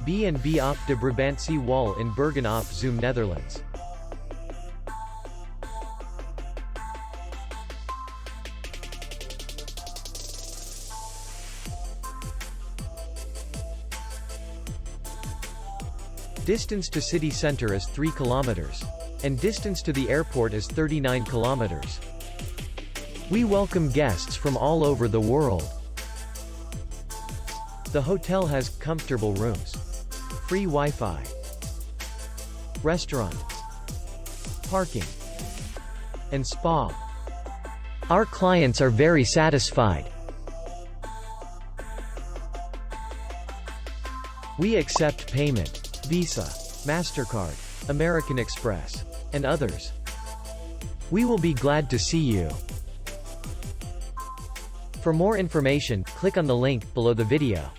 B&B op de Brabantse Wal in Bergen op Zoom, Netherlands. Distance to city center is 3 kilometers. And distance to the airport is 39 kilometers. We welcome guests from all over the world. The hotel has comfortable rooms, free Wi-Fi, restaurant, parking, and spa. Our clients are very satisfied. We accept payment, Visa, MasterCard, American Express, and others. We will be glad to see you. For more information, click on the link below the video.